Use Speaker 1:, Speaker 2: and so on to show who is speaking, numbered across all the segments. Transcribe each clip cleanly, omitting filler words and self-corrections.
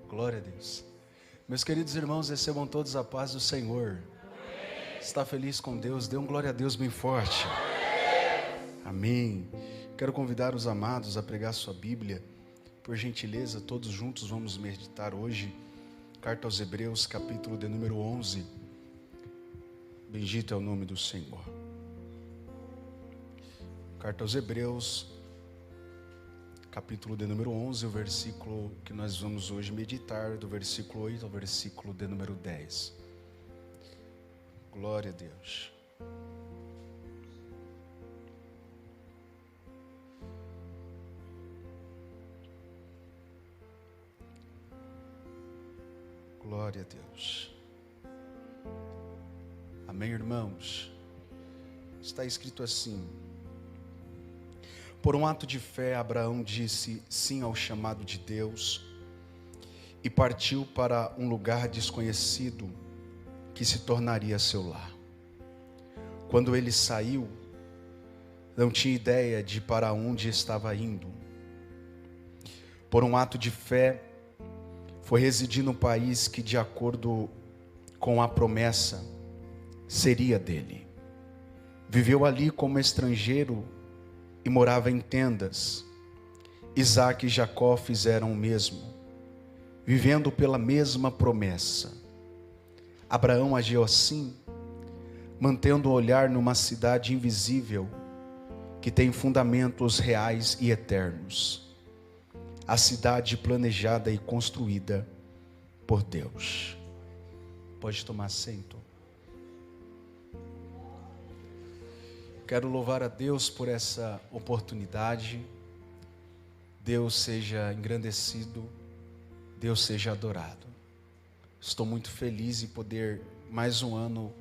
Speaker 1: Glória a Deus. Meus queridos irmãos, recebam todos a paz do Senhor. Está feliz com Deus? Dê um glória a Deus bem forte. Amém. Quero convidar os amados a pregar sua Bíblia. Por gentileza, todos juntos vamos meditar hoje. Carta aos Hebreus, capítulo de número 11. Bendito é o nome do Senhor. Carta aos Hebreus, capítulo de número 11, o versículo que nós vamos hoje meditar, do versículo 8 ao versículo de número 10. Glória a Deus. Glória a Deus. Amém, irmãos? Está escrito assim: por um ato de fé, Abraão disse sim ao chamado de Deus e partiu para um lugar desconhecido que se tornaria seu lar. Quando ele saiu, não tinha ideia de para onde estava indo. Por um ato de fé, foi residir no país que, de acordo com a promessa, seria dele. Viveu ali como estrangeiro e morava em tendas. Isaque e Jacó fizeram o mesmo, vivendo pela mesma promessa. Abraão agiu assim, mantendo o olhar numa cidade invisível, que tem fundamentos reais e eternos. A cidade planejada e construída por Deus. Pode tomar assento. Quero louvar a Deus por essa oportunidade. Deus seja engrandecido, Deus seja adorado. Estou muito feliz em poder mais um ano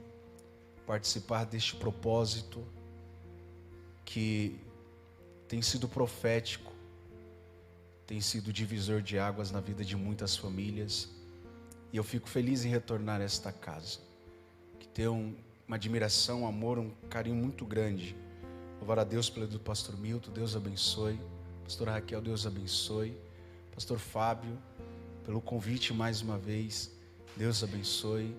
Speaker 1: participar deste propósito que tem sido profético, tem sido divisor de águas na vida de muitas famílias, e eu fico feliz em retornar a esta casa, que tem uma admiração, um amor, um carinho muito grande. Louvar a Deus pelo do pastor Milton, Deus abençoe. Pastora Raquel, Deus abençoe. Pastor Fábio, pelo convite mais uma vez, Deus abençoe.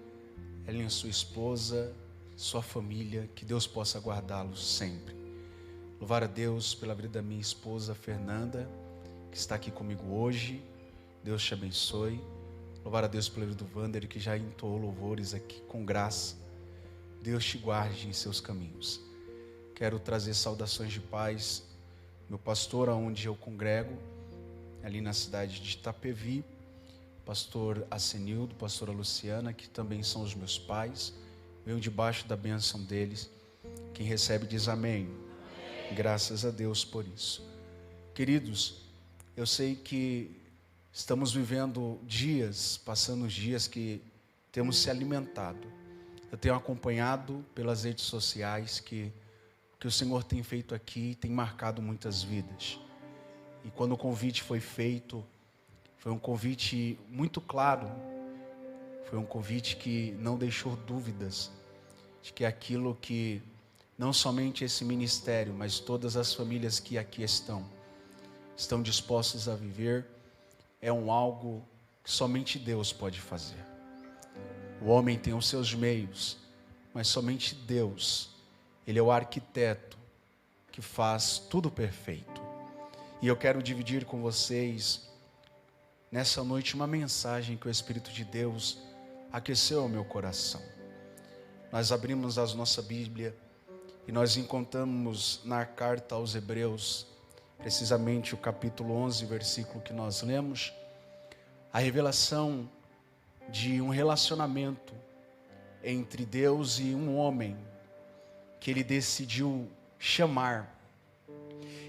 Speaker 1: Ellen, sua esposa, sua família, que Deus possa guardá-los sempre. Louvar a Deus pela vida da minha esposa Fernanda, que está aqui comigo hoje. Deus te abençoe. Louvar a Deus pelo vida do Wander, que já entoou louvores aqui com graça. Deus te guarde em seus caminhos. Quero trazer saudações de paz, meu pastor, aonde eu congrego, ali na cidade de Itapevi, pastor Acenildo, pastora Luciana, que também são os meus pais. Venho debaixo da bênção deles. Quem recebe diz amém. Graças a Deus por isso. Queridos, eu sei que estamos vivendo dias, passando os dias que temos se alimentado. Eu tenho acompanhado pelas redes sociais que o Senhor tem feito aqui tem marcado muitas vidas. E quando o convite foi feito, foi um convite muito claro, foi um convite que não deixou dúvidas de que aquilo que não somente esse ministério, mas todas as famílias que aqui estão dispostos a viver, é algo que somente Deus pode fazer. O homem tem os seus meios, mas somente Deus, Ele é o arquiteto que faz tudo perfeito. E eu quero dividir com vocês, nessa noite, uma mensagem que o Espírito de Deus aqueceu ao meu coração. Nós abrimos a nossa Bíblia e nós encontramos na carta aos Hebreus, precisamente o capítulo 11, versículo que nós lemos, a revelação de um relacionamento entre Deus e um homem, que Ele decidiu chamar,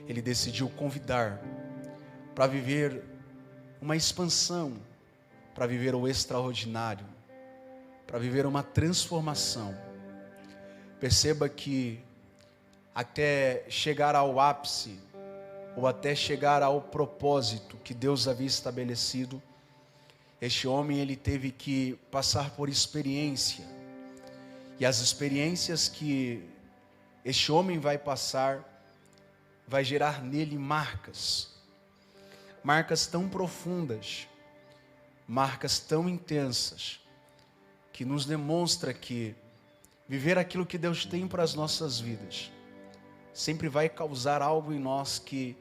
Speaker 1: Ele decidiu convidar, para viver uma expansão, para viver o extraordinário, para viver uma transformação. Perceba que até chegar ao ápice, ou até chegar ao propósito que Deus havia estabelecido, este homem ele teve que passar por experiência. E as experiências que este homem vai passar, vai gerar nele marcas. marcas tão profundas, marcas tão intensas, que nos demonstra que viver aquilo que Deus tem para as nossas vidas sempre vai causar algo em nós que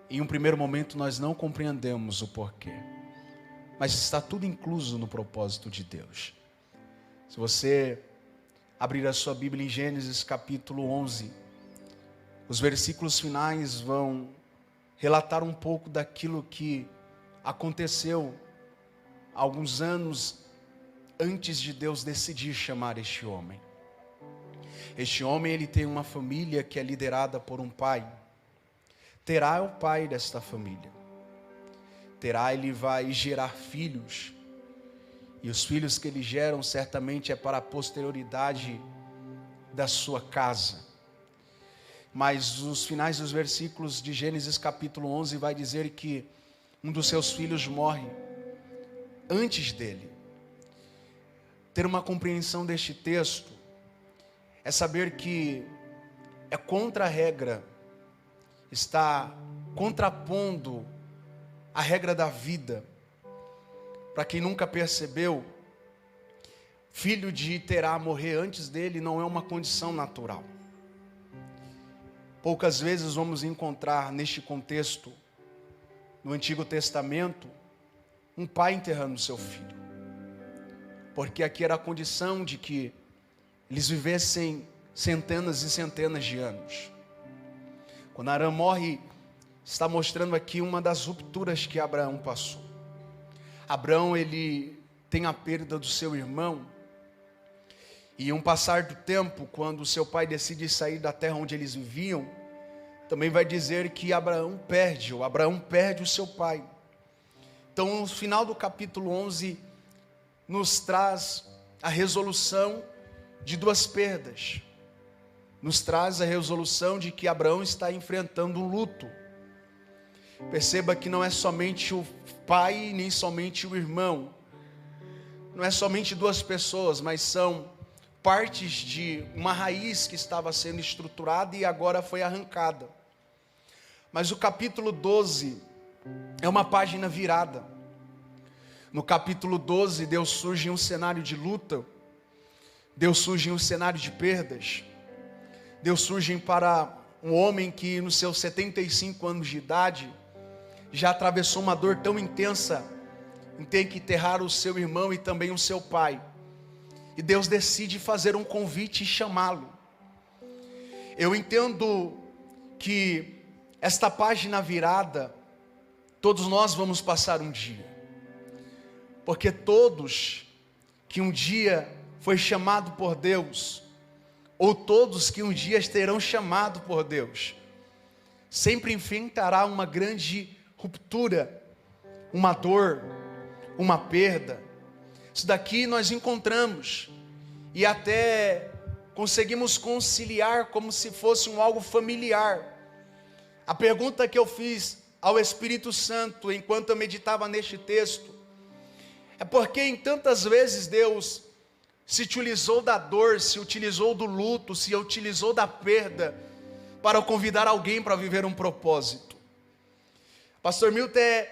Speaker 1: em um primeiro momento nós não compreendemos o porquê, mas está tudo incluso no propósito de Deus. Se você abrir a sua Bíblia em Gênesis capítulo 11, os versículos finais vão relatar um pouco daquilo que aconteceu alguns anos antes de Deus decidir chamar este homem. Este homem, ele tem uma família que é liderada por um pai. Terá é o pai desta família. Terá, ele vai gerar filhos. E os filhos que ele geram certamente é para a posterioridade da sua casa. Mas os finais dos versículos de Gênesis capítulo 11 vai dizer que um dos seus filhos morre antes dele. Ter uma compreensão deste texto é saber que é contra a regra, está contrapondo a regra da vida. Para quem nunca percebeu, filho de Terá morrer antes dele não é uma condição natural. Poucas vezes vamos encontrar neste contexto, no Antigo Testamento, um pai enterrando seu filho. Porque aqui era a condição de que eles vivessem centenas e centenas de anos. Quando Arã morre, está mostrando aqui uma das rupturas que Abraão passou. Abraão, ele tem a perda do seu irmão. E um passar do tempo, quando seu pai decide sair da terra onde eles viviam, também vai dizer que Abraão perde o seu pai. Então, no final do capítulo 11, nos traz a resolução de duas perdas. Nos traz a resolução de que Abraão está enfrentando um luto. Perceba que não é somente o pai, nem somente o irmão. Não é somente duas pessoas, mas são partes de uma raiz que estava sendo estruturada e agora foi arrancada. Mas o capítulo 12 é uma página virada. No capítulo 12, Deus surge em um cenário de luta. Deus surge em um cenário de perdas. Deus surge para um homem que nos seus 75 anos de idade já atravessou uma dor tão intensa em ter que enterrar o seu irmão e também o seu pai. E Deus decide fazer um convite e chamá-lo. Eu entendo que esta página virada, todos nós vamos passar um dia. Porque todos que um dia foi chamado por Deus, ou todos que um dia terão chamado por Deus, sempre enfrentará uma grande ruptura, uma dor, uma perda. Isso daqui nós encontramos e até conseguimos conciliar como se fosse algo familiar. A pergunta que eu fiz ao Espírito Santo enquanto eu meditava neste texto é porque em tantas vezes Deus se utilizou da dor, se utilizou do luto, se utilizou da perda para convidar alguém para viver um propósito. Pastor Milton,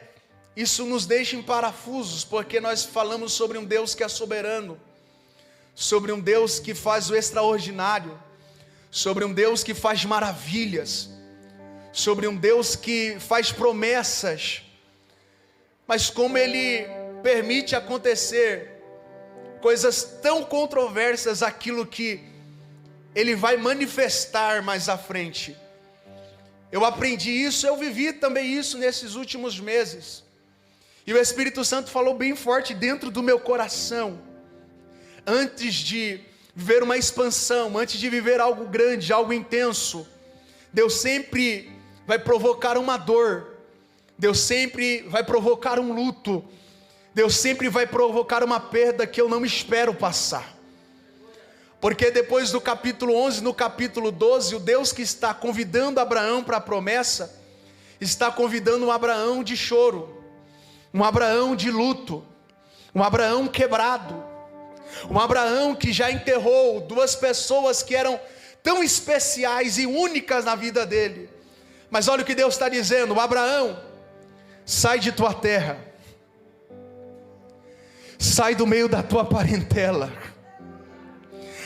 Speaker 1: isso nos deixa em parafusos, porque nós falamos sobre um Deus que é soberano, sobre um Deus que faz o extraordinário, sobre um Deus que faz maravilhas, sobre um Deus que faz promessas, mas como Ele permite acontecer coisas tão controversas, aquilo que Ele vai manifestar mais à frente. Eu aprendi isso, eu vivi também isso nesses últimos meses. E o Espírito Santo falou bem forte dentro do meu coração. Antes de viver uma expansão, antes de viver algo grande, algo intenso, Deus sempre vai provocar uma dor. Deus sempre vai provocar um luto. Deus sempre vai provocar uma perda que eu não espero passar. Porque depois do capítulo 11, no capítulo 12, o Deus que está convidando Abraão para a promessa, está convidando um Abraão de choro, um Abraão de luto, um Abraão quebrado, um Abraão que já enterrou duas pessoas que eram tão especiais e únicas na vida dele. Mas olha o que Deus está dizendo: Abraão, sai de tua terra, sai do meio da tua parentela,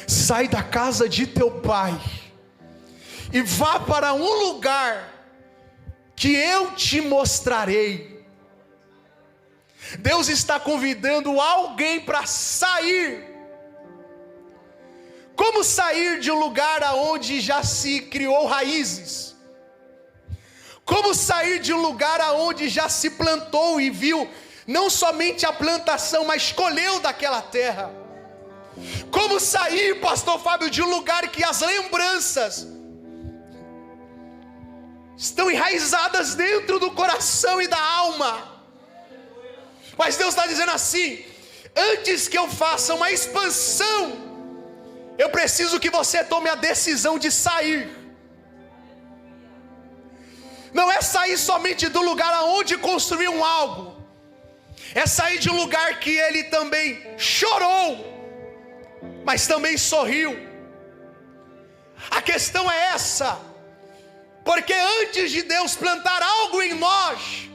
Speaker 1: sai da casa de teu pai, e vá para um lugar que eu te mostrarei. Deus está convidando alguém para sair. Como sair de um lugar aonde já se criou raízes? Como sair de um lugar aonde já se plantou e viu não somente a plantação, mas colheu daquela terra? Como sair, pastor Fábio, de um lugar que as lembranças estão enraizadas dentro do coração e da alma? Mas Deus está dizendo assim: antes que eu faça uma expansão, eu preciso que você tome a decisão de sair. Não é sair somente do lugar aonde construiu algo, é sair de um lugar que ele também chorou, mas também sorriu. A questão é essa, porque antes de Deus plantar algo em nós,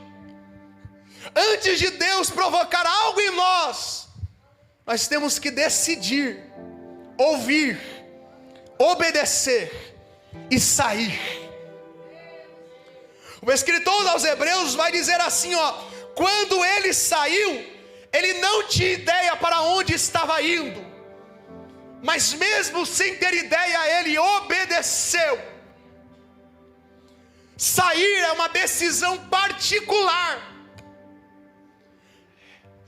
Speaker 1: antes de Deus provocar algo em nós, nós temos que decidir, ouvir, obedecer e sair. O escritor aos Hebreus vai dizer assim, quando ele saiu, ele não tinha ideia para onde estava indo, mas mesmo sem ter ideia, ele obedeceu. Sair é uma decisão particular.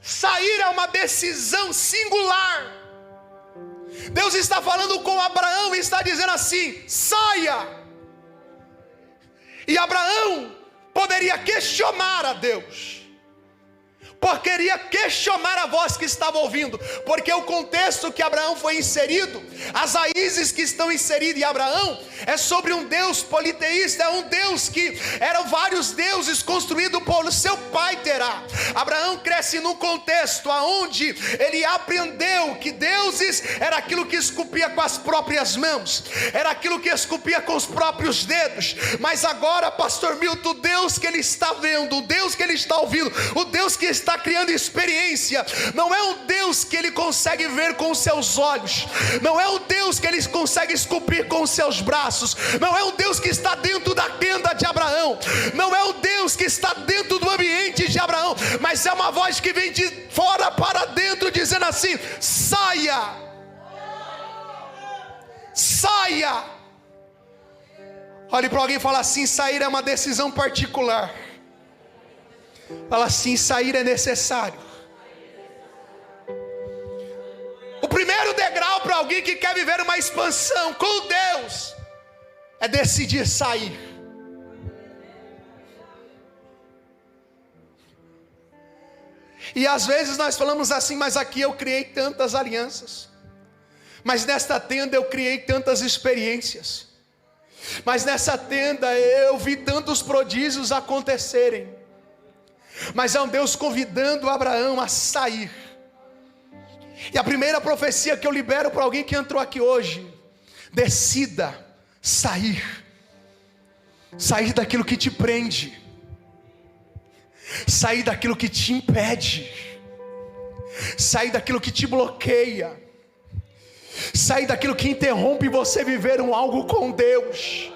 Speaker 1: Sair é uma decisão singular. Deus está falando com Abraão e está dizendo assim: saia. E Abraão poderia questionar a Deus, poderia questionar a voz que estava ouvindo, porque o contexto que Abraão foi inserido, as raízes que estão inseridas em Abraão, é sobre um Deus politeísta, é um Deus que eram vários deuses construídos por seu pai Terá. Abraão cresce num contexto onde ele aprendeu que deuses era aquilo que esculpia com as próprias mãos, era aquilo que esculpia com os próprios dedos. Mas agora, pastor Milton, o Deus que ele está vendo, o Deus que ele está ouvindo, o Deus que está criando experiência, não é um Deus que ele consegue ver com os seus olhos, não é um Deus que ele consegue esculpir com os seus braços, não é um Deus que está dentro da tenda de Abraão, não é um Deus que está dentro do ambiente de Abraão, mas é uma voz que vem de fora para dentro, dizendo assim: saia, saia. Olhe para alguém e fala assim: sair é uma decisão particular. Fala assim: sair é necessário. O primeiro degrau para alguém que quer viver uma expansão com Deus é decidir sair. E às vezes nós falamos assim: mas aqui eu criei tantas alianças, mas nesta tenda eu criei tantas experiências, mas nessa tenda eu vi tantos prodígios acontecerem. Mas é um Deus convidando Abraão a sair. E a primeira profecia que eu libero para alguém que entrou aqui hoje: decida sair. Sair daquilo que te prende, sair daquilo que te impede, sair daquilo que te bloqueia, sair daquilo que interrompe você viver algo com Deus,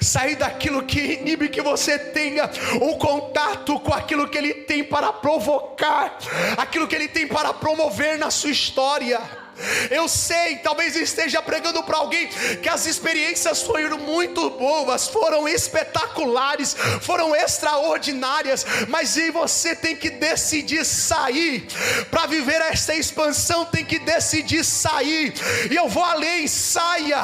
Speaker 1: sair daquilo que inibe que você tenha o contato com aquilo que Ele tem para provocar, aquilo que Ele tem para promover na sua história. Eu sei, talvez esteja pregando para alguém que as experiências foram muito boas, foram espetaculares, foram extraordinárias, mas você tem que decidir sair. Para viver essa expansão tem que decidir sair. E eu vou além: saia.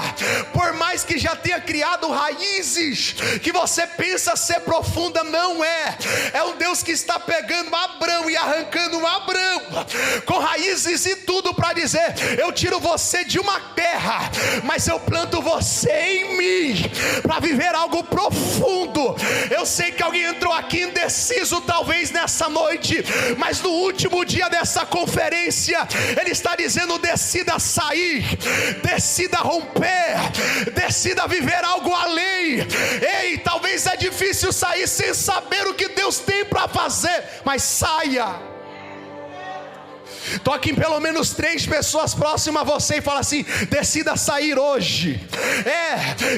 Speaker 1: Por mais que já tenha criado raízes que você pensa ser profunda, não é. É um Deus que está pegando Abrão e arrancando Abrão com raízes e tudo, para dizer: eu tiro você de uma terra, mas eu planto você em mim, para viver algo profundo. Eu sei que alguém entrou aqui indeciso talvez nessa noite, mas no último dia dessa conferência, Ele está dizendo: decida sair, decida romper, decida viver algo além. Ei, talvez é difícil sair sem saber o que Deus tem para fazer, mas saia. Toque em pelo menos 3 pessoas próximas a você e fala assim: decida sair hoje.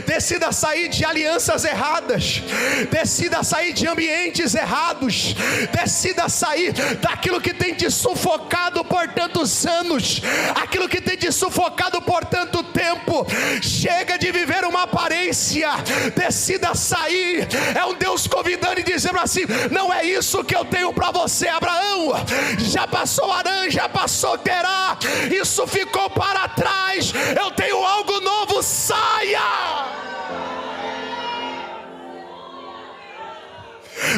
Speaker 1: Decida sair de alianças erradas, decida sair de ambientes errados, decida sair daquilo que tem te sufocado por tantos anos, aquilo que tem te sufocado por tanto tempo. Chega de viver uma aparência, decida sair. É um Deus convidando e dizendo assim: não é isso que eu tenho para você, Abraão. Já passou Arã, já passou Terá, isso ficou para trás. Eu tenho algo novo, saia.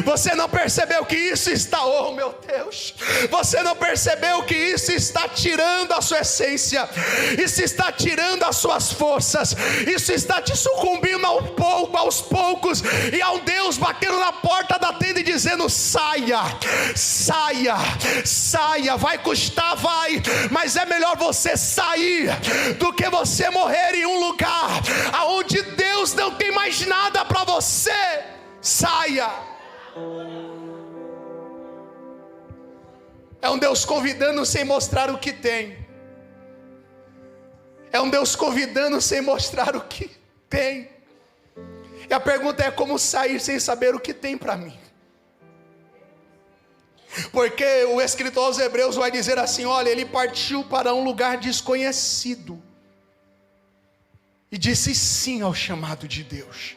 Speaker 1: Você não percebeu que isso está, oh meu Deus, você não percebeu que isso está tirando a sua essência, isso está tirando as suas forças, isso está te sucumbindo aos poucos, e há um Deus batendo na porta da tenda e dizendo: saia, saia, saia. Vai custar, vai, mas é melhor você sair do que você morrer em um lugar aonde Deus não tem mais nada para você. Saia. É um Deus convidando sem mostrar o que tem. É um Deus convidando sem mostrar o que tem. E a pergunta é: como sair sem saber o que tem para mim? Porque o escritor aos Hebreus vai dizer assim: olha, ele partiu para um lugar desconhecido e disse sim ao chamado de Deus.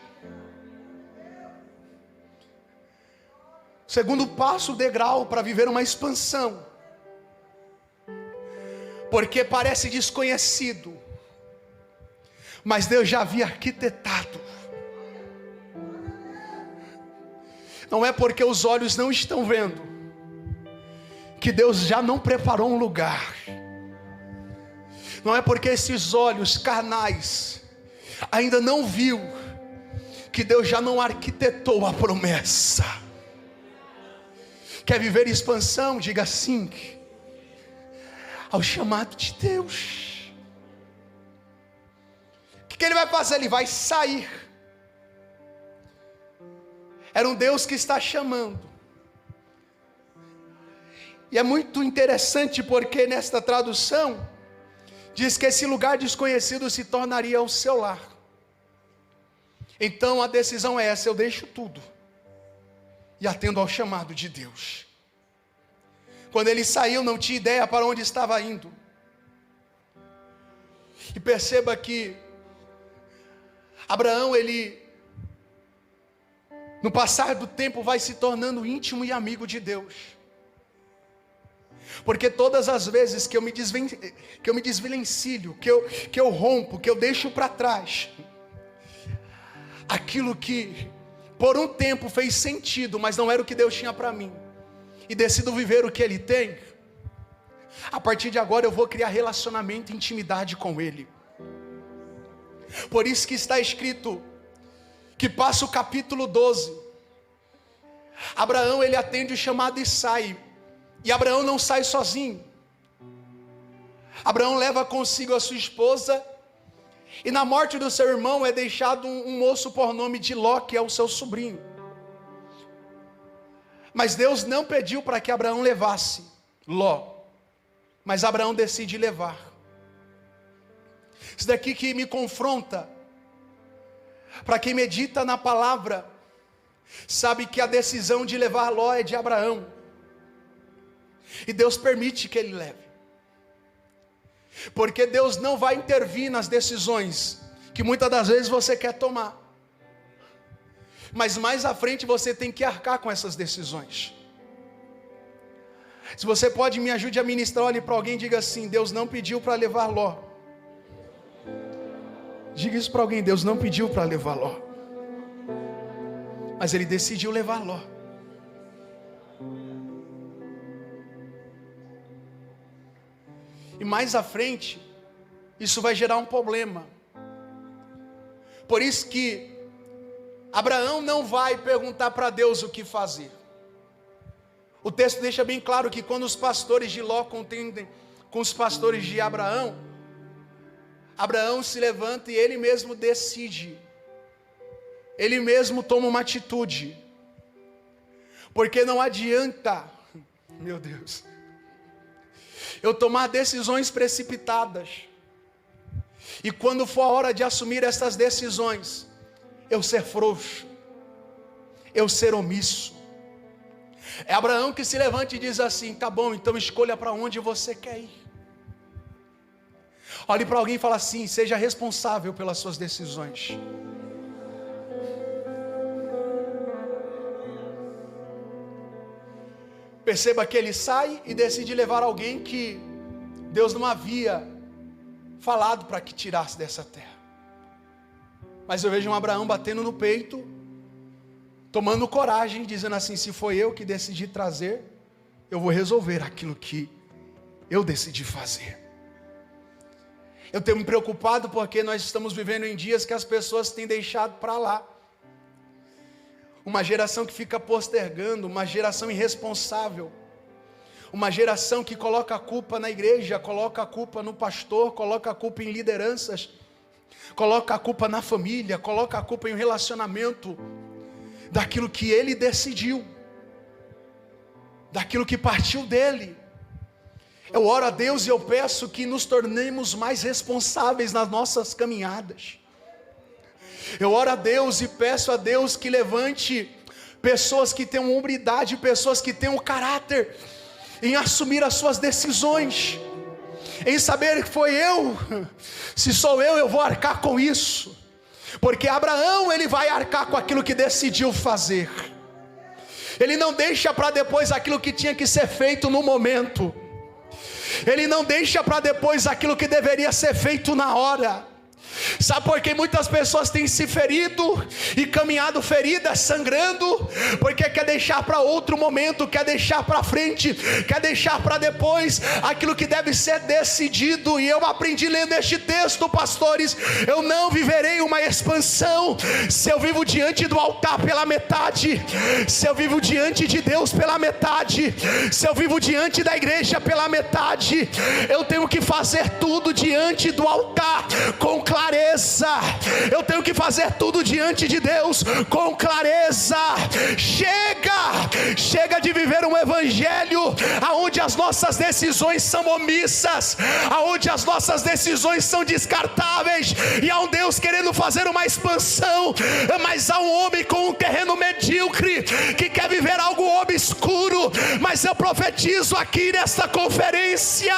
Speaker 1: Segundo passo, o degrau para viver uma expansão, porque parece desconhecido, mas Deus já havia arquitetado. Não é porque os olhos não estão vendo que Deus já não preparou um lugar. Não é porque esses olhos carnais ainda não viu que Deus já não arquitetou a promessa. Quer viver expansão? Diga sim ao chamado de Deus. O que Ele vai fazer? Ele vai sair. Era um Deus que está chamando. E é muito interessante porque nesta tradução diz que esse lugar desconhecido se tornaria o seu lar. Então a decisão é essa: eu deixo tudo e atendo ao chamado de Deus. Quando ele saiu, não tinha ideia para onde estava indo. E perceba que Abraão, ele, no passar do tempo, vai se tornando íntimo e amigo de Deus. Porque todas as vezes que eu me desvencilho, que eu rompo, que eu deixo para trás aquilo que por um tempo fez sentido, mas não era o que Deus tinha para mim, e decido viver o que Ele tem, a partir de agora eu vou criar relacionamento e intimidade com Ele. Por isso que está escrito, que passa o capítulo 12, Abraão, ele atende o chamado e sai. E Abraão não sai sozinho. Abraão leva consigo a sua esposa, e na morte do seu irmão é deixado um moço por nome de Ló, que é o seu sobrinho. Mas Deus não pediu para que Abraão levasse Ló, mas Abraão decide levar. Isso daqui que me confronta. Para quem medita na palavra, sabe que a decisão de levar Ló é de Abraão, e Deus permite que ele leve, porque Deus não vai intervir nas decisões que muitas das vezes você quer tomar, mas mais à frente você tem que arcar com essas decisões. Se você pode, me ajude a ministrar, olhe para alguém e diga assim: Deus não pediu para levar Ló. Diga isso para alguém: Deus não pediu para levar Ló, mas Ele decidiu levar Ló. E mais à frente, isso vai gerar um problema. Por isso que Abraão não vai perguntar para Deus o que fazer. O texto deixa bem claro que quando os pastores de Ló contendem com os pastores de Abraão, Abraão se levanta e ele mesmo decide. Ele mesmo toma uma atitude. Porque não adianta, meu Deus, eu tomar decisões precipitadas. E quando for a hora de assumir essas decisões, eu ser frouxo, eu ser omisso. É Abraão que se levanta e diz assim: tá bom, então escolha para onde você quer ir. Olhe para alguém e fala assim: seja responsável pelas suas decisões. Perceba que ele sai e decide levar alguém que Deus não havia falado para que tirasse dessa terra. Mas eu vejo um Abraão batendo no peito, tomando coragem, dizendo assim: se foi eu que decidi trazer, eu vou resolver aquilo que eu decidi fazer. Eu tenho me preocupado porque nós estamos vivendo em dias que as pessoas têm deixado para lá. Uma geração que fica postergando, uma geração irresponsável, uma geração que coloca a culpa na igreja, coloca a culpa no pastor, coloca a culpa em lideranças, coloca a culpa na família, coloca a culpa em um relacionamento, daquilo que ele decidiu, daquilo que partiu dele. Eu oro a Deus e eu peço que nos tornemos mais responsáveis nas nossas caminhadas. Eu oro a Deus e peço a Deus que levante pessoas que tenham hombridade, pessoas que tenham caráter, em assumir as suas decisões, em saber que foi eu, se sou eu vou arcar com isso, porque Abraão ele vai arcar com aquilo que decidiu fazer, ele não deixa para depois aquilo que tinha que ser feito no momento, ele não deixa para depois aquilo que deveria ser feito na hora. Sabe por que muitas pessoas têm se ferido e caminhado feridas, sangrando? Porque quer deixar para outro momento, quer deixar para frente, quer deixar para depois aquilo que deve ser decidido. E eu aprendi lendo este texto, pastores, eu não viverei uma expansão se eu vivo diante do altar pela metade, se eu vivo diante de Deus pela metade, se eu vivo diante da igreja pela metade. Eu tenho que fazer tudo diante do altar com clareza. Eu tenho que fazer tudo diante de Deus com clareza. Chega de viver um evangelho aonde as nossas decisões são omissas, aonde as nossas decisões são descartáveis, e há um Deus querendo fazer uma expansão, mas há um homem com um terreno medíocre que quer viver algo obscuro. Mas eu profetizo aqui nesta conferência,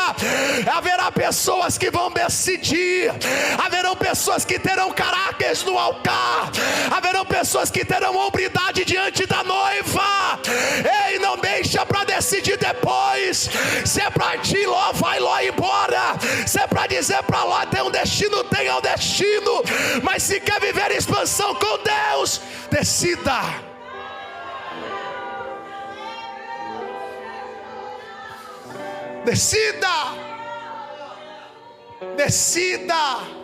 Speaker 1: haverá pessoas que vão decidir, haverão pessoas que terão caráteres no altar, haverão pessoas que terão hombridade diante da noiva. Ei, não deixa para decidir depois. Se é para ti, Ló, vai Ló embora. Se é para dizer para Ló, tem um destino, tenha um destino. Mas se quer viver expansão com Deus, decida. Decida.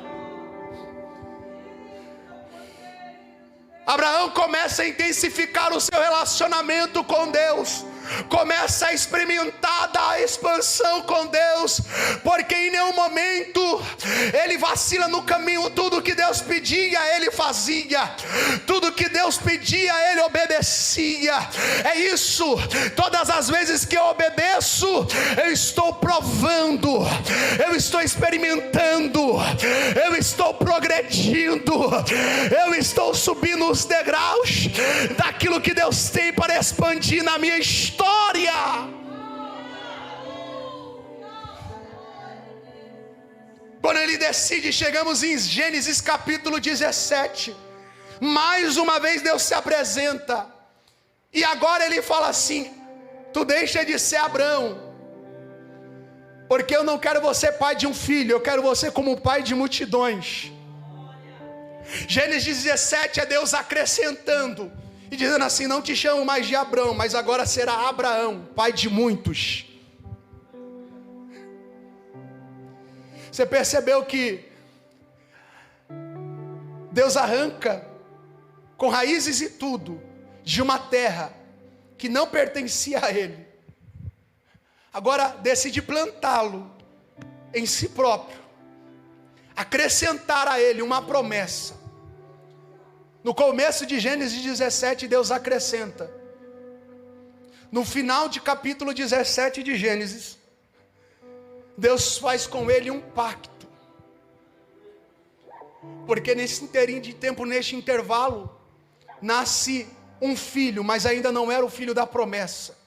Speaker 1: Abraão começa a intensificar o seu relacionamento com Deus, começa a experimentar da expansão com Deus, porque em nenhum momento ele vacila no caminho. Tudo que Deus pedia ele fazia, tudo que Deus pedia ele obedecia. É isso, todas as vezes que eu obedeço, eu estou provando, eu estou experimentando, eu estou progredindo, eu estou subindo os degraus daquilo que Deus tem para expandir na minha história. Quando ele decide, chegamos em Gênesis capítulo 17. Mais uma vez Deus se apresenta, e agora ele fala assim: tu deixa de ser Abraão, porque eu não quero você pai de um filho, eu quero você como pai de multidões. Gênesis 17 é Deus acrescentando, e dizendo assim: não te chamo mais de Abrão, mas agora será Abraão, pai de muitos. Você percebeu que Deus arranca com raízes e tudo de uma terra que não pertencia a ele, agora decide plantá-lo em si próprio, acrescentar a ele uma promessa. No começo de Gênesis 17, Deus acrescenta. No final de capítulo 17 de Gênesis, Deus faz com ele um pacto. Porque nesse inteirinho de tempo, neste intervalo, nasce um filho, mas ainda não era o filho da promessa.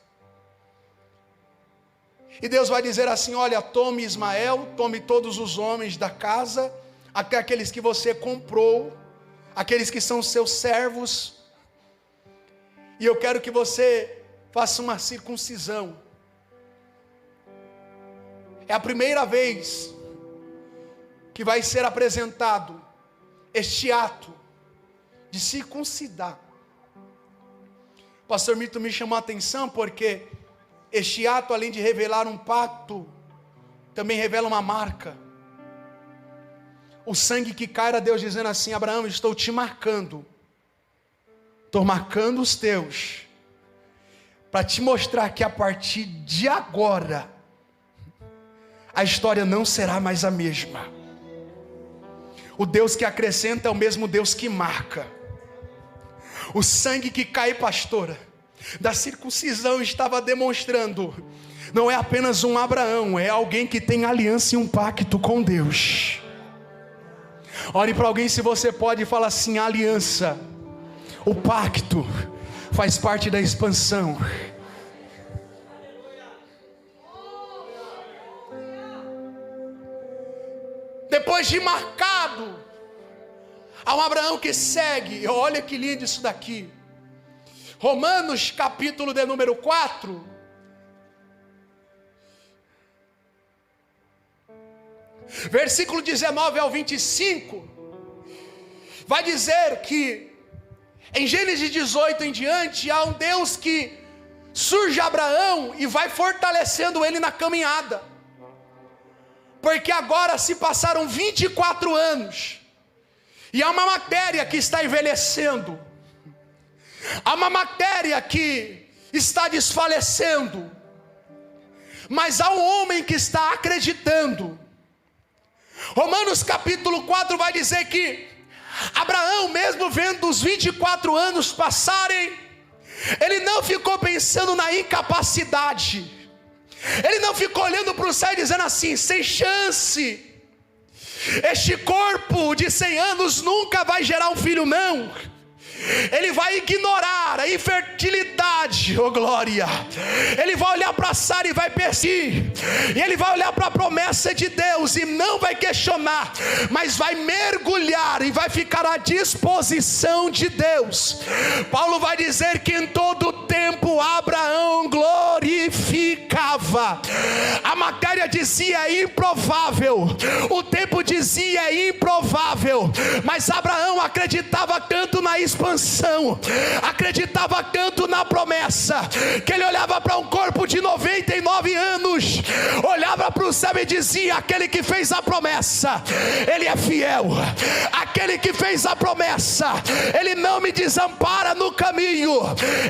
Speaker 1: E Deus vai dizer assim: olha, tome Ismael, tome todos os homens da casa, até aqueles que você comprou, aqueles que são seus servos, e eu quero que você faça uma circuncisão. É a primeira vez que vai ser apresentado este ato de circuncidar. O pastor Milton me chamou a atenção porque este ato, além de revelar um pacto, também revela uma marca. O sangue que cai era Deus dizendo assim: Abraão, estou te marcando, estou marcando os teus, para te mostrar que a partir de agora, a história não será mais a mesma. O Deus que acrescenta é o mesmo Deus que marca. O sangue que cai, pastora, da circuncisão estava demonstrando, não é apenas um Abraão, é alguém que tem aliança e um pacto com Deus. Ore para alguém, se você pode, e fala assim: a aliança, o pacto, faz parte da expansão. Depois de marcado, há um Abraão que segue. Olha que lindo isso daqui. Romanos capítulo de número 4. Versículo 19 ao 25. Vai dizer que em Gênesis 18 em diante, há um Deus que surge a Abraão e vai fortalecendo ele na caminhada. Porque agora se passaram 24 anos. E há uma matéria que está envelhecendo. Há uma matéria que está desfalecendo. Mas há um homem que está acreditando. Romanos capítulo 4 vai dizer que Abraão, mesmo vendo os 24 anos passarem, ele não ficou pensando na incapacidade. Ele não ficou olhando para o céu e dizendo assim: sem chance, este corpo de 100 anos nunca vai gerar um filho, não. Ele vai ignorar a infertilidade, oh glória. Ele vai olhar para Sara e vai persistir. E ele vai olhar para a promessa de Deus e não vai questionar, mas vai mergulhar e vai ficar à disposição de Deus. Paulo vai dizer que em todo tempo Abraão glorificava. A matéria dizia improvável, o tempo dizia improvável, mas Abraão acreditava tanto na expansão, acreditava tanto na promessa, que ele olhava para um corpo de 99 anos, olhava para o céu e dizia: aquele que fez a promessa, ele é fiel. Aquele que fez a promessa, ele não me desampara no caminho.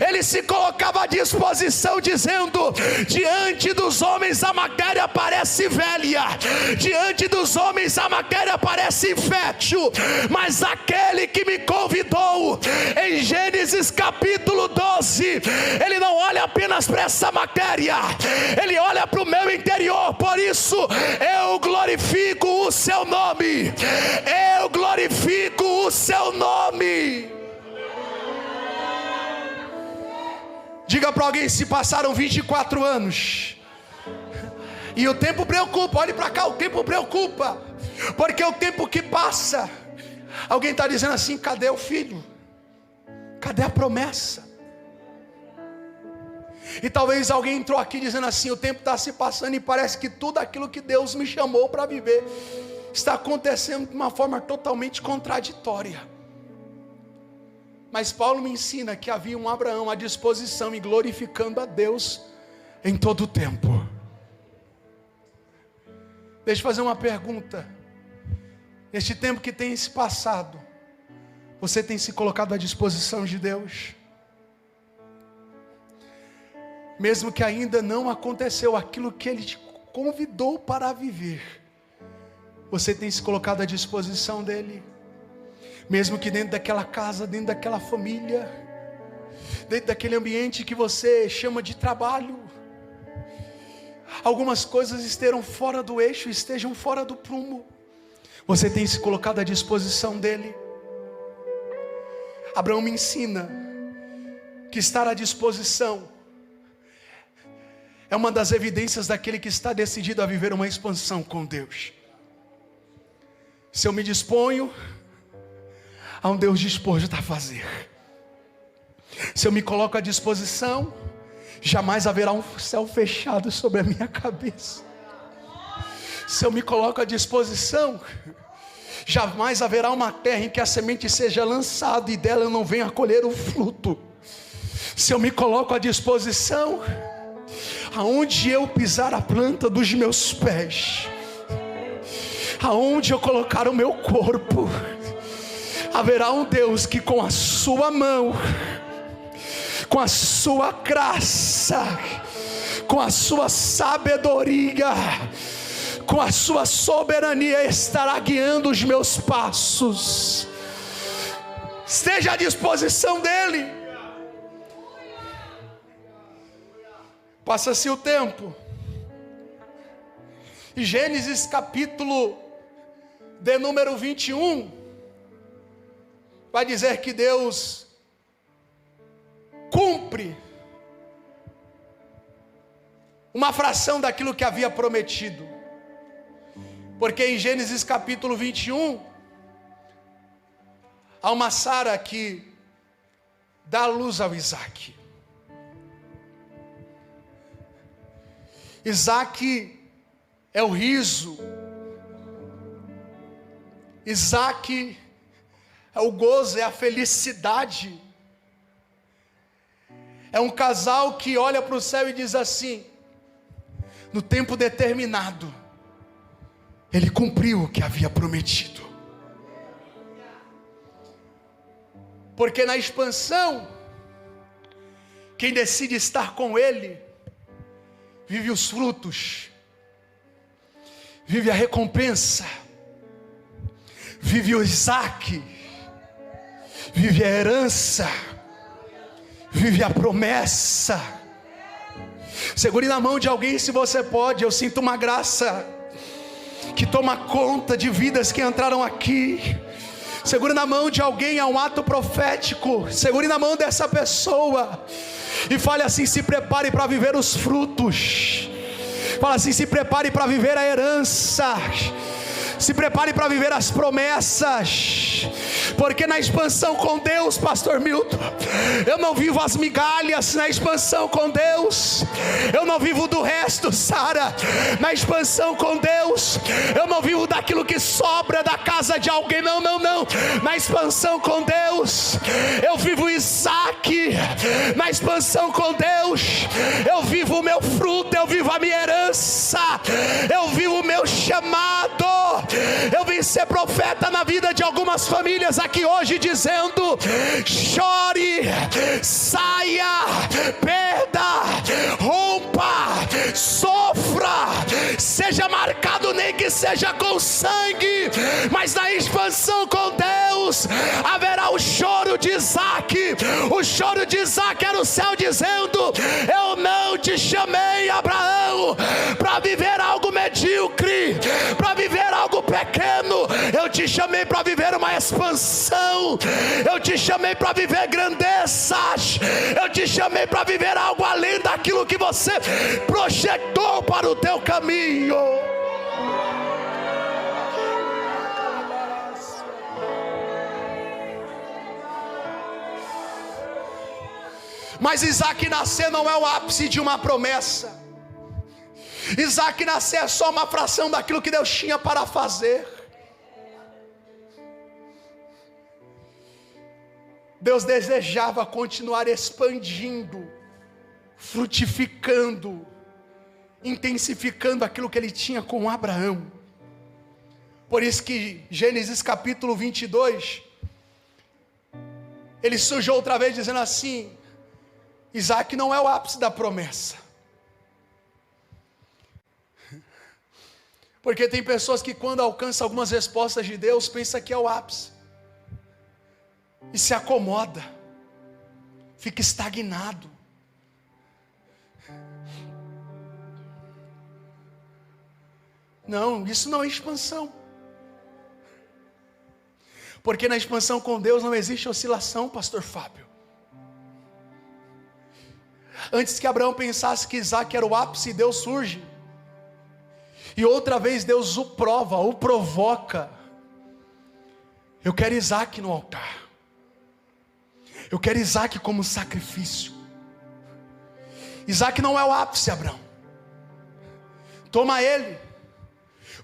Speaker 1: Ele se colocava à disposição dizendo: diante dos homens a matéria parece velha, diante dos homens a matéria parece infértil, mas aquele que me convidou, em Gênesis capítulo 12, ele não olha apenas para essa matéria, ele olha para o meu interior. Por isso eu glorifico o seu nome, eu glorifico o seu nome. Diga para alguém: se passaram 24 anos, e o tempo preocupa. Olhe para cá, o tempo preocupa, porque o tempo que passa, alguém está dizendo assim: cadê o filho? Cadê a promessa? E talvez alguém entrou aqui dizendo assim: o tempo está se passando e parece que tudo aquilo que Deus me chamou para viver está acontecendo de uma forma totalmente contraditória. Mas Paulo me ensina que havia um Abraão à disposição e glorificando a Deus em todo o tempo. Deixa eu fazer uma pergunta. Neste tempo que tem se passado, você tem se colocado à disposição de Deus? Mesmo que ainda não aconteceu aquilo que Ele te convidou para viver, você tem se colocado à disposição dEle? Mesmo que dentro daquela casa, dentro daquela família, dentro daquele ambiente que você chama de trabalho, algumas coisas estejam fora do eixo, estejam fora do prumo, você tem se colocado à disposição dEle? Abraão me ensina que estar à disposição é uma das evidências daquele que está decidido a viver uma expansão com Deus. Se eu me disponho, há um Deus disposto a fazer. Se eu me coloco à disposição, jamais haverá um céu fechado sobre a minha cabeça. Se eu me coloco à disposição, jamais haverá uma terra em que a semente seja lançada e dela eu não venha colher o fruto. Se eu me coloco à disposição, aonde eu pisar a planta dos meus pés, aonde eu colocar o meu corpo, haverá um Deus que com a sua mão, com a sua graça, com a sua sabedoria, com a sua soberania estará guiando os meus passos. Esteja à disposição dEle. Passa-se o tempo, e Gênesis capítulo de número 21, vai dizer que Deus cumpre uma fração daquilo que havia prometido. Porque em Gênesis capítulo 21, há uma Sara que dá luz ao Isaac. Isaac é o riso, Isaac é o gozo, é a felicidade. É um casal que olha para o céu e diz assim: no tempo determinado, Ele cumpriu o que havia prometido. Porque na expansão, quem decide estar com Ele, vive os frutos, vive a recompensa, vive o Isaac, vive a herança, vive a promessa. Segure na mão de alguém se você pode. Eu sinto uma graça que toma conta de vidas que entraram aqui. Segure na mão de alguém, é um ato profético. Segure na mão dessa pessoa e fale assim: se prepare para viver os frutos. Fala assim: se prepare para viver a herança. Se prepare para viver as promessas. Porque na expansão com Deus, pastor Milton, eu não vivo as migalhas. Na expansão com Deus, eu não vivo do resto, Sara. Na expansão com Deus, eu não vivo daquilo que sobra da casa de alguém. Não, não, não. Na expansão com Deus, eu vivo Isaac. Na expansão com Deus, eu vivo o meu fruto, eu vivo a minha herança, eu vivo o meu chamado. Eu vim ser profeta na vida de algumas famílias aqui hoje, dizendo: chore, saia, perda, rompa, sofra, seja marcado nem que seja com sangue, mas na expansão com Deus haverá o choro de Isaac. O choro de Isaac era o céu dizendo: eu não te chamei, Abraão, para viver algo medíocre, para viver algo pequeno. Eu te chamei para viver uma expansão. Eu te chamei para viver grandezas. Eu te chamei para viver algo além daquilo que você projetou para o teu caminho. Mas Isaac nascer não é o ápice de uma promessa. Isaac nascer é só uma fração daquilo que Deus tinha para fazer. Deus desejava continuar expandindo, frutificando, intensificando aquilo que ele tinha com Abraão. Por isso que Gênesis capítulo 22, ele surgiu outra vez dizendo assim: Isaac não é o ápice da promessa. Porque tem pessoas que quando alcançam algumas respostas de Deus, pensam que é o ápice. E se acomoda. Fica estagnado. Não, isso não é expansão. Porque na expansão com Deus não existe oscilação, pastor Fábio. Antes que Abraão pensasse que Isaac era o ápice, Deus surge. E outra vez Deus o prova, o provoca. Eu quero Isaac no altar. Eu quero Isaac como sacrifício. Isaac não é o ápice, Abraão. Toma ele.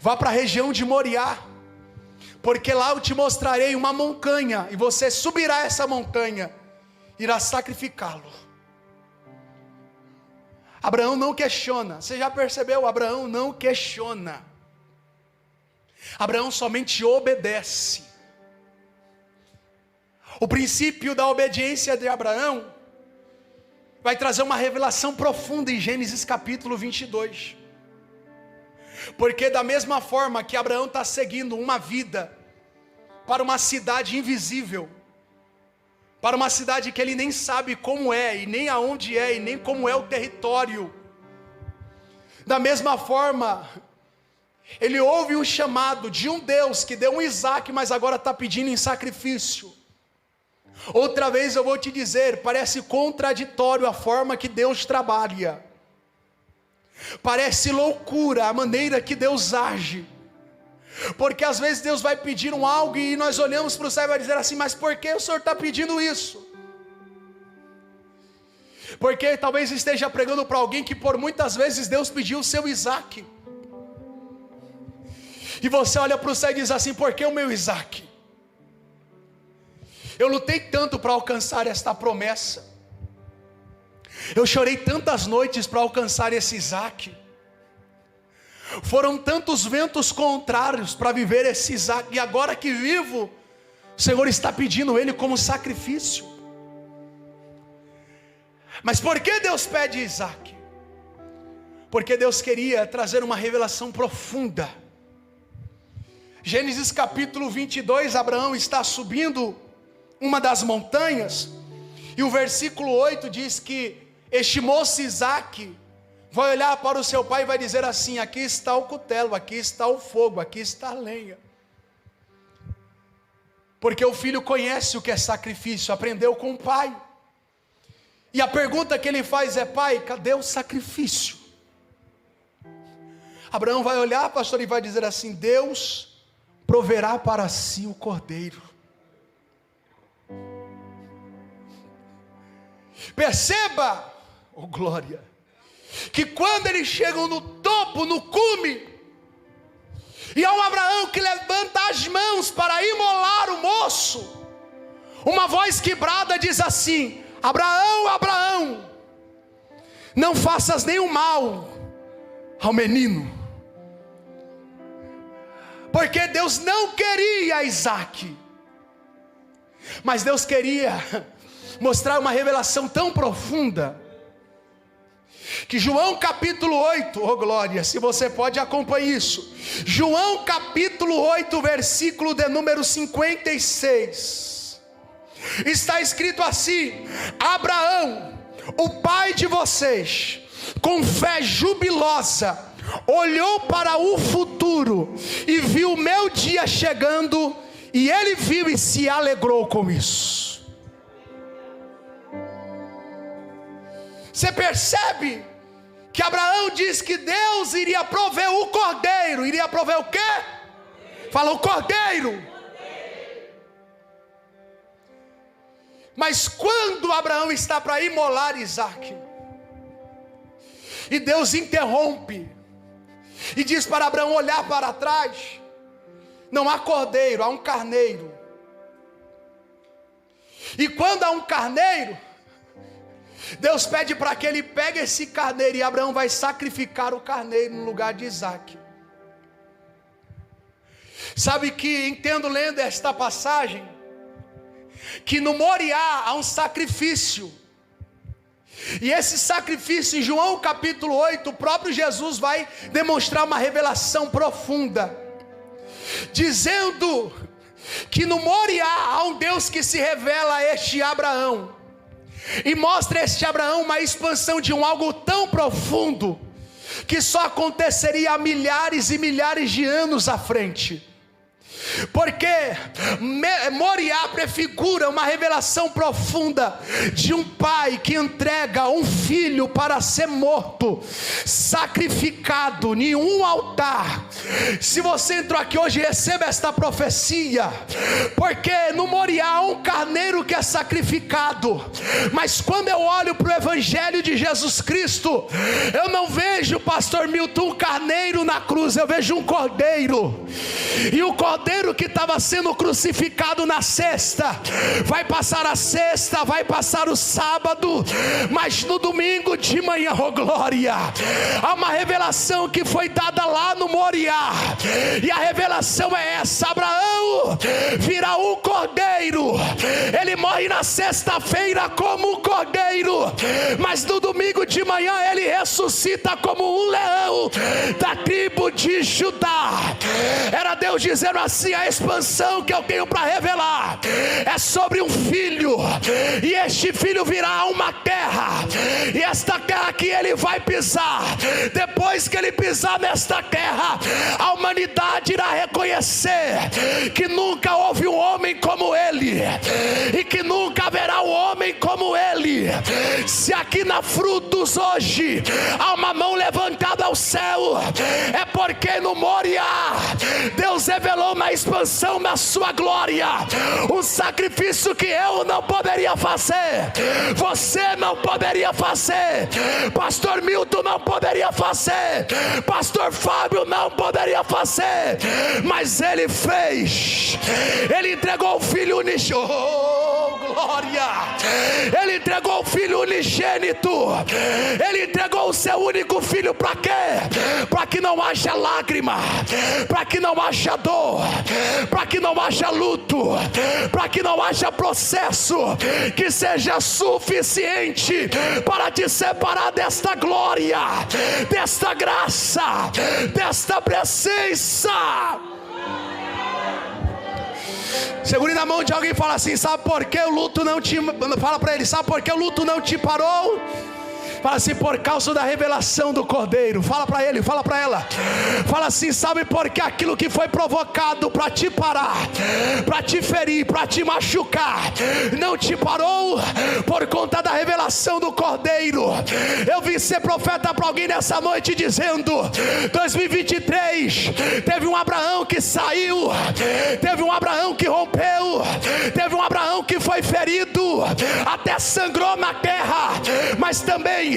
Speaker 1: Vá para a região de Moriá. Porque lá eu te mostrarei uma montanha. E você subirá essa montanha. Irá sacrificá-lo. Abraão não questiona. Você já percebeu? Abraão não questiona. Abraão somente obedece. O princípio da obediência de Abraão vai trazer uma revelação profunda em Gênesis capítulo 22. Porque da mesma forma que Abraão está seguindo uma vida para uma cidade invisível, para uma cidade que ele nem sabe como é, e nem aonde é, e nem como é o território. Da mesma forma, ele ouve um chamado de um Deus que deu um Isaac, mas agora está pedindo em sacrifício. Outra vez eu vou te dizer, parece contraditório a forma que Deus trabalha. Parece loucura a maneira que Deus age. Porque às vezes Deus vai pedir um algo e nós olhamos para o céu e vai dizer assim: mas por que o Senhor está pedindo isso? Porque talvez esteja pregando para alguém que por muitas vezes Deus pediu o seu Isaac. E você olha para o céu e diz assim: por que o meu Isaac? Eu lutei tanto para alcançar esta promessa. Eu chorei tantas noites para alcançar esse Isaac. Foram tantos ventos contrários para viver esse Isaac. E agora que vivo, o Senhor está pedindo ele como sacrifício. Mas por que Deus pede Isaac? Porque Deus queria trazer uma revelação profunda. Gênesis capítulo 22, Abraão está subindo uma das montanhas. E o versículo 8 diz que este moço Isaac vai olhar para o seu pai e vai dizer assim: aqui está o cutelo, aqui está o fogo, aqui está a lenha. Porque o filho conhece o que é sacrifício, aprendeu com o pai. E a pergunta que ele faz é: pai, cadê o sacrifício? Abraão vai olhar, pastor, e vai dizer assim: Deus proverá para si o cordeiro. Perceba, oh glória, que quando eles chegam no topo, no cume, e há um Abraão que levanta as mãos para imolar o moço, uma voz que brada diz assim: Abraão, Abraão, não faças nenhum mal ao menino. Porque Deus não queria Isaac, mas Deus queria mostrar uma revelação tão profunda, que João capítulo 8, oh glória, se você pode acompanhar isso, João capítulo 8, versículo de número 56, está escrito assim: Abraão, o pai de vocês, com fé jubilosa, olhou para o futuro, e viu o meu dia chegando, e ele viu e se alegrou com isso. Você percebe que Abraão diz que Deus iria prover o cordeiro. Iria prover o quê? Fala, o cordeiro. Mas quando Abraão está para imolar Isaac, e Deus interrompe e diz para Abraão olhar para trás, não há cordeiro, há um carneiro. E quando há um carneiro, Deus pede para que ele pegue esse carneiro, e Abraão vai sacrificar o carneiro no lugar de Isaque. Sabe que entendo lendo esta passagem, que no Moriá há um sacrifício, e esse sacrifício em João capítulo 8, o próprio Jesus vai demonstrar uma revelação profunda, dizendo que no Moriá há um Deus que se revela a este Abraão, e mostra a este Abraão uma expansão de um algo tão profundo, que só aconteceria há milhares e milhares de anos à frente. Porque Moriá prefigura uma revelação profunda de um pai que entrega um filho para ser morto, sacrificado em um altar. Se você entrou aqui hoje, receba esta profecia, porque no Moriá há um carneiro que é sacrificado, mas quando eu olho para o Evangelho de Jesus Cristo, eu não vejo, pastor Milton, um carneiro na cruz, eu vejo um cordeiro. E o cordeiro que estava sendo crucificado na sexta, vai passar a sexta, vai passar o sábado, mas no domingo de manhã, oh glória, há uma revelação que foi dada lá no Moriá, e a revelação é essa: Abraão virá um cordeiro, ele morre na sexta-feira como um cordeiro, mas no domingo de manhã ele ressuscita como um leão da tribo de Judá. Era Deus dizendo assim: a expansão que eu tenho para revelar é sobre um filho, e este filho virá a uma terra, e esta terra que ele vai pisar, depois que ele pisar nesta terra, a humanidade irá reconhecer que nunca houve um homem como ele, e que nunca haverá um homem como ele. Se aqui na Frutos hoje há uma mão levantada ao céu, é porque no Moriá Deus revelou na expansão da sua glória um sacrifício que eu não poderia fazer, você não poderia fazer, pastor Milton não poderia fazer, pastor Fábio não poderia fazer, mas ele fez. Ele entregou o filho unigênito, oh glória, ele entregou o filho unigênito, ele entregou o seu único filho. Para quê? Para que não haja lágrima, para que não haja dor, para que não haja luto, para que não haja processo que seja suficiente para te separar desta glória, desta graça, desta presença. Segure na mão de alguém e fala assim: sabe por que o luto não te... Fala para ele: sabe por que o luto não te parou? Fala assim: por causa da revelação do Cordeiro. Fala para ele, fala para ela. Fala assim: sabe por que aquilo que foi provocado para te parar, para te ferir, para te machucar, não te parou? Por conta da revelação do Cordeiro. Eu vim ser profeta para alguém nessa noite dizendo: 2023 teve um Abraão que saiu, teve um Abraão que rompeu, teve um Abraão que foi ferido, até sangrou na terra, mas também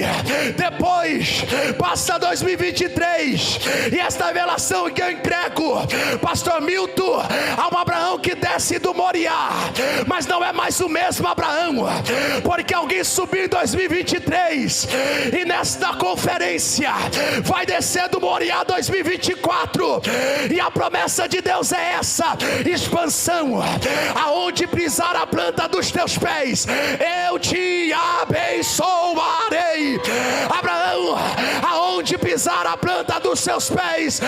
Speaker 1: depois passa 2023 e esta revelação que eu entrego, pastor Milton, há um Abraão que desce do Moriá, mas não é mais o mesmo Abraão, porque alguém subiu em 2023 e nesta conferência vai descer do Moriá 2024, e a promessa de Deus é essa: expansão, aonde pisar a planta dos teus pés, eu te abençoarei. Abraão, aonde pisar a planta dos seus pés,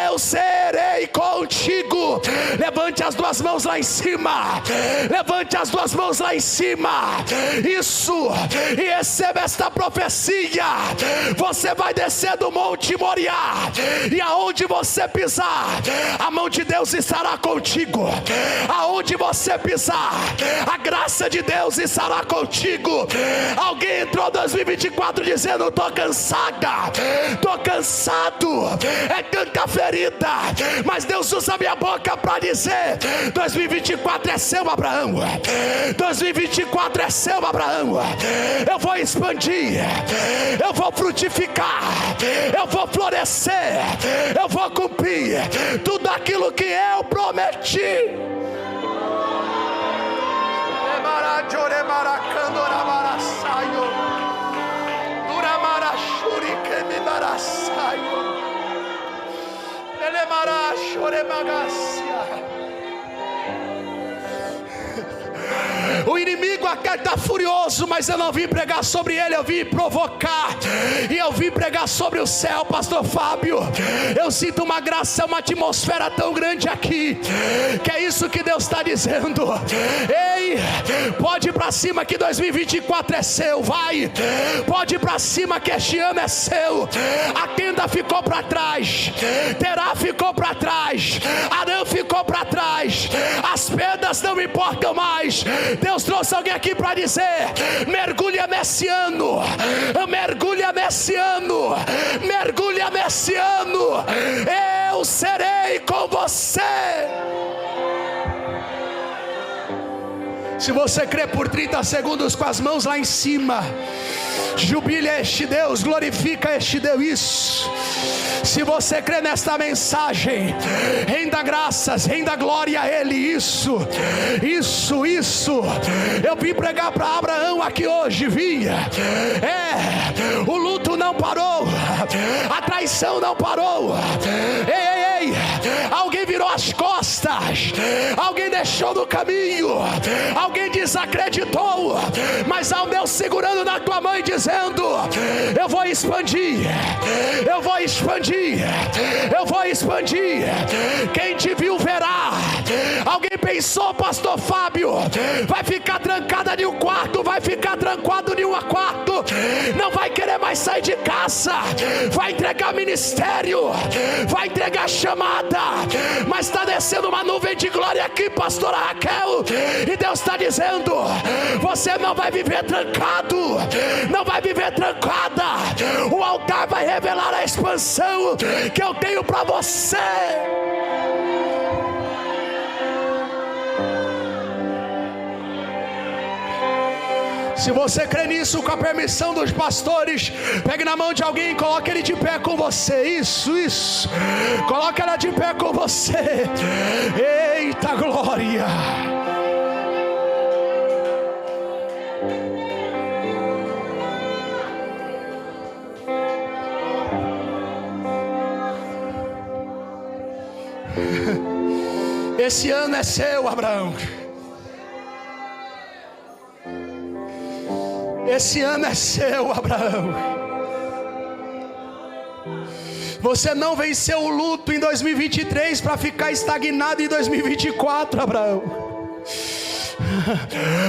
Speaker 1: eu serei contigo. Levante as duas mãos lá em cima, levante as duas mãos lá em cima, isso, e receba esta profecia. Você vai descer do Monte Moriá, e aonde você pisar, a mão de Deus estará contigo. Aonde você pisar, a graça de Deus estará contigo. Alguém entrou 2024 dizendo: estou cansada, estou cansado, é tanta ferida, mas Deus usa minha boca para dizer: 2024 é seu, Abraão, 2024 é seu, Abraão. Eu vou expandir, eu vou frutificar, eu vou florescer, eu vou cumprir tudo aquilo que eu prometi. O inimigo aqui está furioso, mas eu não vim pregar sobre ele, eu vim provocar. E eu vim pregar sobre o céu, pastor Fábio. Eu sinto uma graça, uma atmosfera tão grande aqui, que é isso que Deus está dizendo. Ei, pode ir para cima que 2024 é seu, vai. Pode ir para cima que este ano é seu. A tenda ficou para trás, Terá ficou para trás, Arã ficou para trás, as pedras não importam mais. Deus trouxe alguém aqui para dizer: mergulha nesse ano, mergulha nesse ano, mergulha nesse ano. Eu serei com você. Se você crê por 30 segundos com as mãos lá em cima, jubile a este Deus, glorifica este Deus. Isso. Se você crê nesta mensagem, renda graças, renda glória a Ele. Isso. Eu vim pregar para Abraão aqui hoje, vinha. O luto não parou, a traição não parou. Ei, alguém virou as costas, alguém deixou no caminho, alguém desacreditou, mas há um Deus segurando na tua mão e dizendo: eu vou expandir, eu vou expandir, eu vou expandir. Quem te viu verá. Alguém pensou, pastor Fábio, vai ficar trancada em um quarto, vai ficar trancado em um quarto, não vai querer mais sair de casa, vai entregar ministério, vai entregar chamada, mas está descendo uma nuvem de glória aqui, pastora Raquel, e Deus está dizendo: você não vai viver trancado, não vai viver trancada. O altar vai revelar a expansão que eu tenho para você. Se você crê nisso, com a permissão dos pastores, pegue na mão de alguém e coloque ele de pé com você. Isso. Coloque ela de pé com você. Eita glória. Esse ano é seu, Abraão. Esse ano é seu, Abraão. Você não venceu o luto em 2023 para ficar estagnado em 2024, Abraão.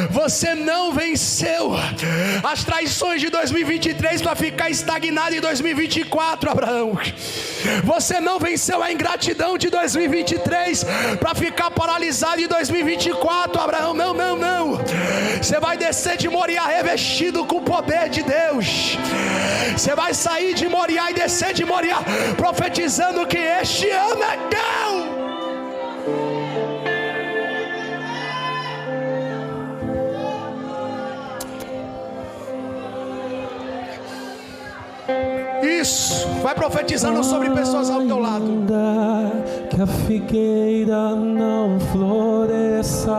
Speaker 1: Você não venceu as traições de 2023 para ficar estagnado em 2024, Abraão. Você não venceu a ingratidão de 2023 para ficar paralisado em 2024, Abraão. Não. Você vai descer de Moriá revestido com o poder de Deus. Você vai sair de Moriá e descer de Moriá profetizando que este ano é teu. Isso, vai profetizando sobre pessoas ao teu lado.
Speaker 2: Que a figueira não floresça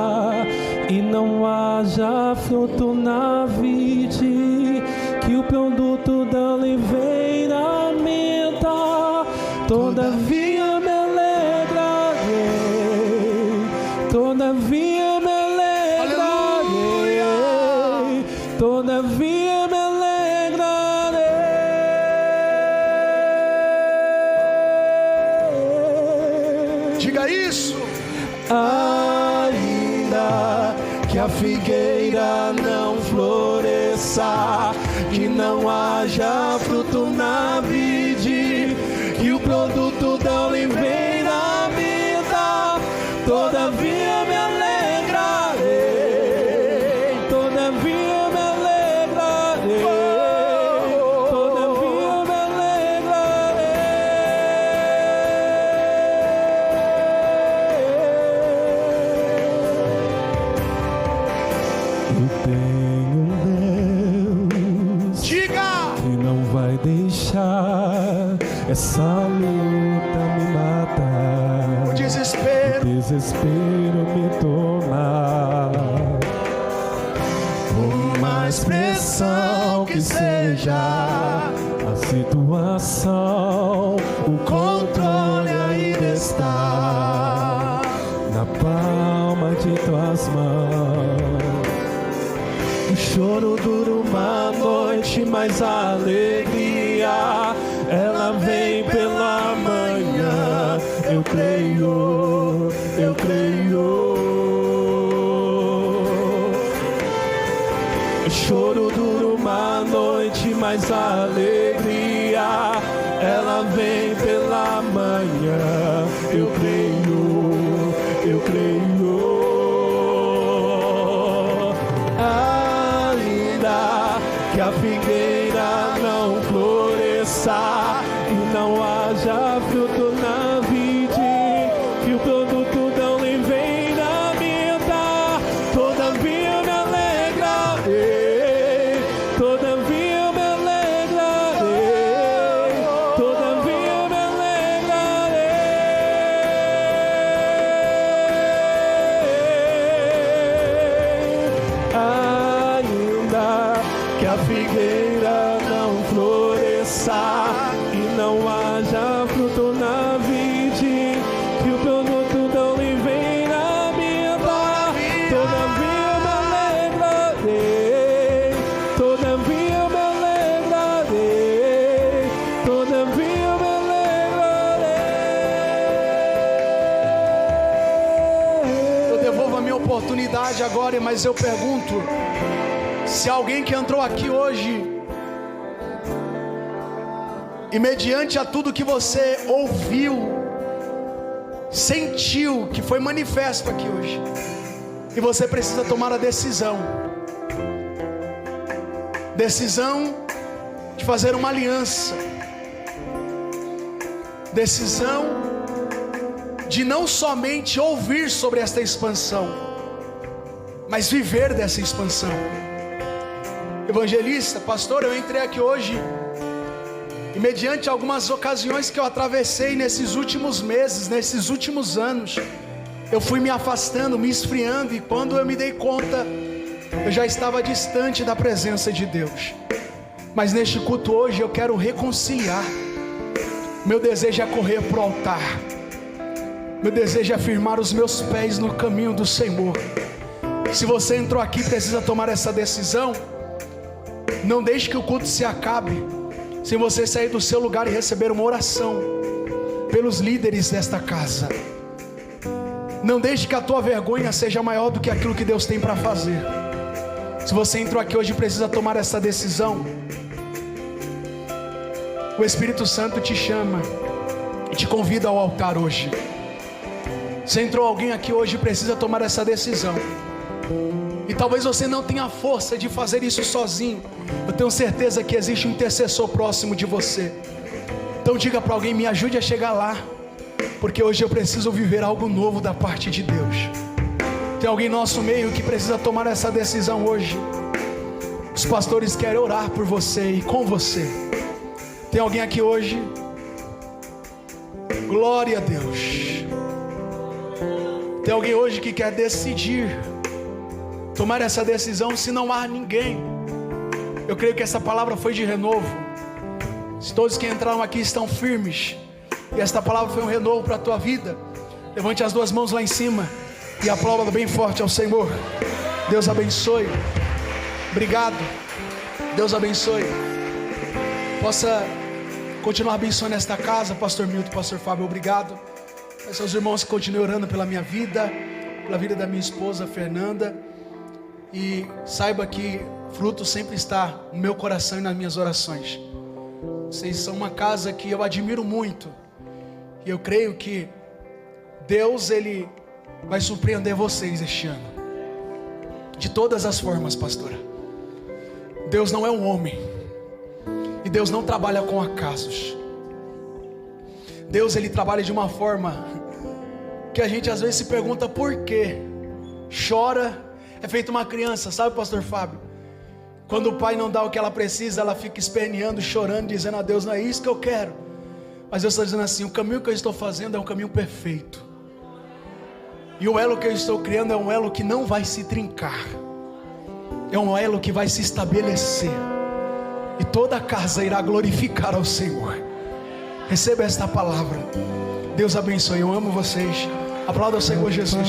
Speaker 2: e não haja fruto na vide, que o produto da oliveira minta, todavia me alegrarei, todavia me alegrarei, todavia me alegrarei.
Speaker 1: Diga isso.
Speaker 2: Ainda que a figueira não floresça, que não haja fruto na vide, que o produto da oliveira minta, todavia me alegrarei, todavia me alegrarei, todavia me alegrarei. Eu tenho um Deus,
Speaker 1: Diga.
Speaker 2: que não vai deixar essa luta me matar,
Speaker 1: O desespero
Speaker 2: desespero me tomar. expressão que seja a situação, o controle ainda está na palma de tuas mãos. O choro dura uma noite, mas a alegria ela vem pela manhã. Eu creio, eu creio. O choro dura uma noite, mas a alegria ela vem pela manhã. Eu creio, eu creio. Ainda que a figueira não floresça e não haja fruto na vide, que o produto não lhe venha me dar, todavia me alegrarei, todavia me alegrarei, todavia me alegrarei. Ainda que a figueira não floresça e não haja fruto na vide, que o produto não lhe venha me dar, todavia me alegrarei, todavia me alegrarei, todavia me alegrarei.
Speaker 1: Eu devolvo a minha oportunidade agora, mas eu pergunto: se alguém que entrou aqui hoje, e mediante a tudo que você ouviu, sentiu, que foi manifesto aqui hoje, e você precisa tomar a decisão de fazer uma aliança, decisão de não somente ouvir sobre esta expansão, mas viver dessa expansão. Evangelista, pastor, eu entrei aqui hoje e mediante algumas ocasiões que eu atravessei nesses últimos meses, nesses últimos anos, eu fui me afastando, me esfriando, e quando eu me dei conta, eu já estava distante da presença de Deus. Mas neste culto hoje eu quero reconciliar. Meu desejo é correr para o altar, meu desejo é firmar os meus pés no caminho do Senhor. Se você entrou aqui e precisa tomar essa decisão, não deixe que o culto se acabe sem você sair do seu lugar e receber uma oração pelos líderes desta casa. Não deixe que a tua vergonha seja maior do que aquilo que Deus tem para fazer. Se você entrou aqui hoje e precisa tomar essa decisão, o Espírito Santo te chama e te convida ao altar hoje. Se entrou alguém aqui hoje e precisa tomar essa decisão, e talvez você não tenha força de fazer isso sozinho, eu tenho certeza que existe um intercessor próximo de você. Então diga para alguém: me ajude a chegar lá, porque hoje eu preciso viver algo novo da parte de Deus. Tem alguém no nosso meio que precisa tomar essa decisão hoje. Os pastores querem orar por você e com você. Tem alguém aqui hoje? Glória a Deus. Tem alguém hoje que quer decidir tomar essa decisão? Se não há ninguém, eu creio que essa palavra foi de renovo. Se todos que entraram aqui estão firmes e esta palavra foi um renovo para a tua vida, levante as duas mãos lá em cima e aplauda bem forte ao Senhor. Deus abençoe. Obrigado. Deus abençoe. Possa continuar abençoando esta casa, pastor Milton, pastor Fábio, obrigado. Seus irmãos que continuem orando pela minha vida, pela vida da minha esposa Fernanda. E saiba que fruto sempre está no meu coração e nas minhas orações. Vocês são uma casa que eu admiro muito, e eu creio que Deus, Ele vai surpreender vocês este ano, de todas as formas, pastora. Deus não é um homem, e Deus não trabalha com acasos. Deus, Ele trabalha de uma forma que a gente às vezes se pergunta por quê. Chora, é feito uma criança, sabe, pastor Fábio? Quando o pai não dá o que ela precisa, ela fica esperneando, chorando, dizendo a Deus: não é isso que eu quero. Mas Deus está dizendo assim: o caminho que eu estou fazendo é um caminho perfeito, e o elo que eu estou criando é um elo que não vai se trincar. é um elo que vai se estabelecer, e toda a casa irá glorificar ao Senhor. Receba esta palavra. Deus abençoe. Eu amo vocês. Aplauda o Senhor Jesus.